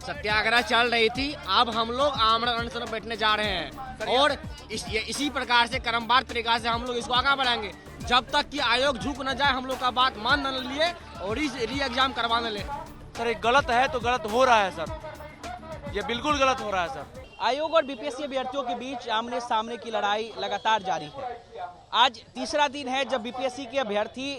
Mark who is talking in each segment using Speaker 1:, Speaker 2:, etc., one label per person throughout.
Speaker 1: सत्याग्रह चल रही थी, अब हम लोग आमरण अनशन में बैठने जा रहे हैं और इसी प्रकार से क्रमवार तरीका से हम लोग इसको आगे बढ़ाएंगे जब तक कि आयोग झुक न जाए, हम लोग का बात मान न लिए और री एग्जाम करवाने ले।
Speaker 2: सर ये गलत है तो गलत हो रहा है सर, ये बिल्कुल गलत हो रहा है सर।
Speaker 3: आयोग और बीपीएससी अभ्यर्थियों के बीच आमने सामने की लड़ाई लगातार जारी है। आज तीसरा दिन है जब बीपीएससी के अभ्यर्थी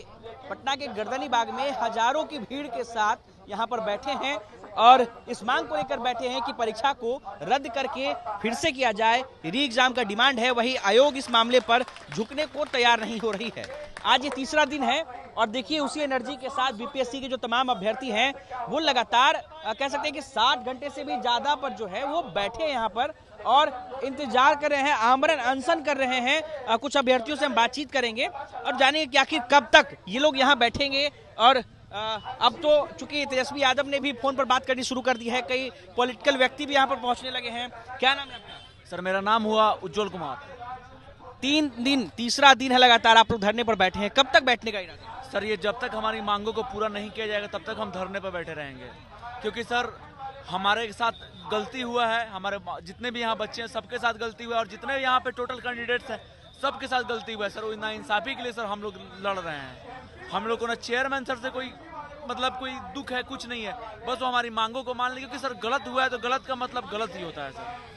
Speaker 3: पटना के गर्दनी बाग में हजारों की भीड़ के साथ यहां पर बैठे हैं और इस मांग को लेकर बैठे हैं कि परीक्षा को रद्द करके फिर से किया जाए। री एग्जाम का डिमांड है, वही आयोग इस मामले पर झुकने को तैयार नहीं हो रही है। आज ये तीसरा दिन है और देखिए उसी एनर्जी के साथ बीपीएससी के जो तमाम अभ्यर्थी हैं वो लगातार कह सकते हैं कि 60 घंटे से भी ज्यादा पर जो है वो बैठे हैं यहाँ पर और इंतजार कर रहे हैं, आमरण अनशन कर रहे हैं। कुछ अभ्यर्थियों से हम बातचीत करेंगे और जानेंगे कि आखिर कब तक ये लोग यहाँ बैठेंगे। और अब तो चूंकि तेजस्वी यादव ने भी फोन पर बात करनी शुरू कर दी है, कई पॉलिटिकल व्यक्ति भी यहाँ पर पहुंचने लगे हैं। क्या नाम है आपका?
Speaker 2: सर मेरा नाम हुआ उज्जवल कुमार।
Speaker 3: 3 दिन, तीसरा दिन है लगातार आप लोग धरने पर बैठे हैं, कब तक बैठने का इरादा है?
Speaker 2: सर ये जब तक हमारी मांगों को पूरा नहीं किया जाएगा तब तक हम धरने पर बैठे रहेंगे, क्योंकि सर हमारे साथ गलती हुआ है, हमारे जितने भी यहाँ बच्चे हैं सबके साथ गलती हुआ है और जितने यहाँ पे टोटल कैंडिडेट्स हैं सबके साथ गलती हुआ है। सर नाइंसाफी के लिए सर हम लोग लड़ रहे हैं। हम लोग को ना चेयरमैन सर से कोई मतलब कोई दुख है, कुछ नहीं है, बस वो हमारी मांगों को मान ले, क्योंकि सर गलत हुआ है तो गलत का मतलब गलत ही होता है सर।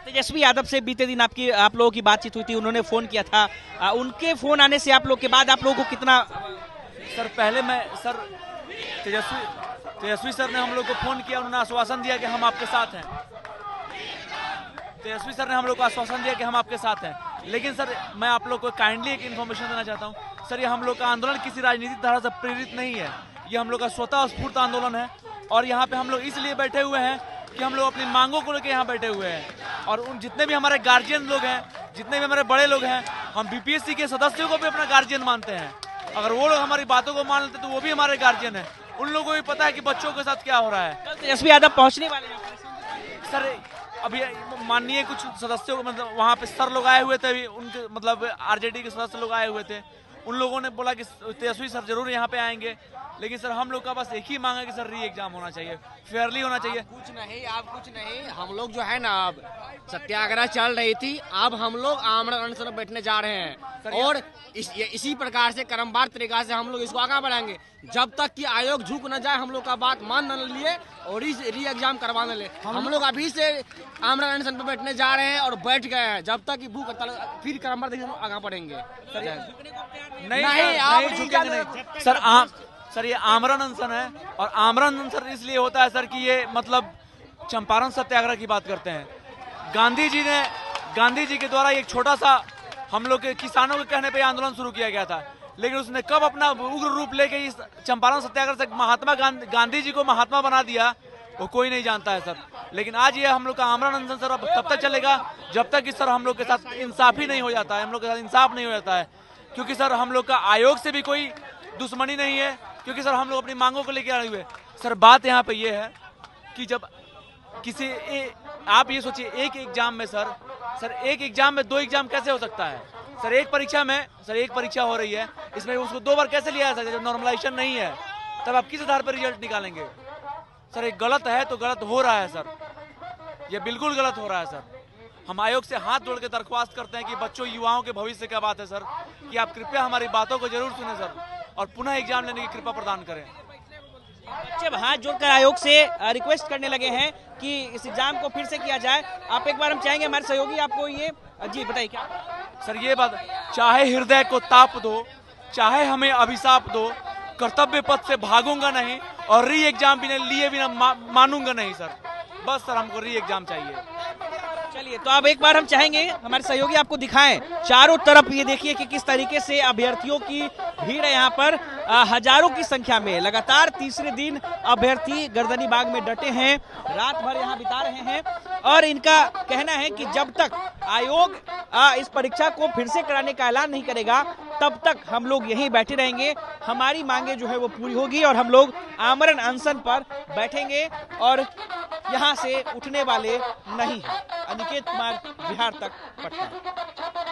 Speaker 3: तेजस्वी यादव से बीते दिन आप लोगों की बातचीत हुई थी, उन्होंने फोन किया था, उनके फोन आने से आप लोग के बाद आप लोगों को कितना?
Speaker 2: सर पहले मैं सर तेजस्वी सर ने हम लोग को फोन किया, उन्होंने आश्वासन दिया कि हम आपके साथ हैं। तेजस्वी सर ने हम लोग को आश्वासन दिया कि हम आपके साथ हैं, लेकिन सर मैं आप लोग को काइंडली एक इन्फॉर्मेशन देना चाहता हूं। सर ये हम लोग का आंदोलन किसी राजनीतिक धारा से प्रेरित नहीं है, ये हम लोग का स्वतः स्फूर्त आंदोलन है और यहाँ पे हम लोग इसलिए बैठे हुए हैं कि हम लोग अपनी मांगों को लेकर यहाँ बैठे हुए हैं। और उन जितने भी हमारे गार्जियन लोग हैं, जितने भी हमारे बड़े लोग हैं, हम बीपीएससी के सदस्यों को भी अपना गार्जियन मानते हैं। अगर वो लोग हमारी बातों को मान लेते तो वो भी हमारे गार्जियन है। उन लोगों को भी पता है कि बच्चों के साथ क्या हो रहा है।
Speaker 3: तेजस्वी यादव पहुंचने वाले हैं
Speaker 2: सर, अभी माननीय कुछ सदस्यों को मतलब वहाँ पे सर लोग आए हुए थे, अभी उनके मतलब आरजेडी के सदस्य लोग आए हुए थे, उन लोगों ने बोला कि तेजस्वी सर जरूर यहाँ पे आएंगे, लेकिन सर हम लोग का बस एक ही मांग है कि सर री एग्जाम होना चाहिए, फेयरली होना चाहिए।
Speaker 1: कुछ नहीं, हम लोग जो है ना, अब सत्याग्रह चल रही थी, अब हम लोग आमरण अनशन में बैठने जा रहे हैं और इसी प्रकार से क्रमवार तरीका से हम लोग इसको आगे बढ़ाएंगे जब तक कि आयोग झुक न जाए, हम लोग का बात मान न लिए और री एग्जाम करवाने ले। हम लोग अभी से आमरण अनशन पे बैठने जा रहे हैं और बैठ गए हैं, जब तक कि भूख हड़ताल फिर क्रमवार तरीके से आगे बढ़ेंगे।
Speaker 2: नहीं आप झुकेंगे नहीं सर, ये आमरण अनशन है और आमरण अनशन इसलिए होता है सर कि ये मतलब चंपारण सत्याग्रह की बात करते हैं। गांधी जी के द्वारा एक छोटा सा हम लोग के किसानों के कहने पे आंदोलन शुरू किया गया था, लेकिन उसने कब अपना उग्र रूप लेके इस चंपारण सत्याग्रह से महात्मा गांधी जी को महात्मा बना दिया वो कोई नहीं जानता है सर। लेकिन आज ये हम लोग का आमरण अनशन सर अब तब तक चलेगा जब तक कि सर हम लोग के साथ इंसाफी नहीं हो जाता है, हम लोग के साथ इंसाफ नहीं हो जाता है। क्योंकि सर हम लोग का आयोग से भी कोई दुश्मनी नहीं है, क्योंकि सर हम लोग अपनी मांगों को लेकर आए हुए। सर बात यहाँ पे ये है कि जब आप ये सोचिए एक एग्जाम में सर एक एग्जाम में 2 एग्जाम कैसे हो सकता है? सर एक परीक्षा हो रही है, इसमें उसको 2 बार कैसे लिया जा सकता है? जब नॉर्मलाइजेशन नहीं है तब आप किस आधार पर रिजल्ट निकालेंगे? सर एक गलत है तो गलत हो रहा है सर, ये बिल्कुल गलत हो रहा है सर। हम आयोग से हाथ जोड़ के दरख्वास्त करते हैं कि बच्चों युवाओं के भविष्य का बात है सर, कि आप कृपया हमारी बातों को जरूर सुने सर और पुनः एग्जाम लेने की कृपा प्रदान करें।
Speaker 3: बच्चे हाथ जोड़कर आयोग से रिक्वेस्ट करने लगे हैं कि इस एग्जाम को फिर से किया जाए। आप एक बार हम चाहेंगे हमारे सहयोगी आपको ये जी बताइए क्या?
Speaker 2: सर ये बात, चाहे हृदय को ताप दो, चाहे हमें अभिशाप दो, कर्तव्य पथ से भागूंगा नहीं और री एग्जाम भी लिए बिना मानूंगा नहीं सर। बस सर हमको री एग्जाम चाहिए।
Speaker 3: चलिए तो अब एक बार हम चाहेंगे हमारे सहयोगी आपको दिखाएं चारों तरफ, ये देखिए कि किस तरीके से अभ्यर्थियों की भीड़ है यहाँ पर। हजारों की संख्या में लगातार तीसरे दिन अभ्यर्थी गर्दनी बाग में डटे हैं, रात भर यहाँ बिता रहे हैं और इनका कहना है कि जब तक आयोग इस परीक्षा को फिर से कराने का ऐलान नहीं करेगा तब तक हम लोग यहीं बैठे रहेंगे, हमारी मांगे जो है वो पूरी होगी और हम लोग आमरण अनशन पर बैठेंगे और यहाँ से उठने वाले नहीं हैं। अनिकेत कुमार, बिहार तक, पटना।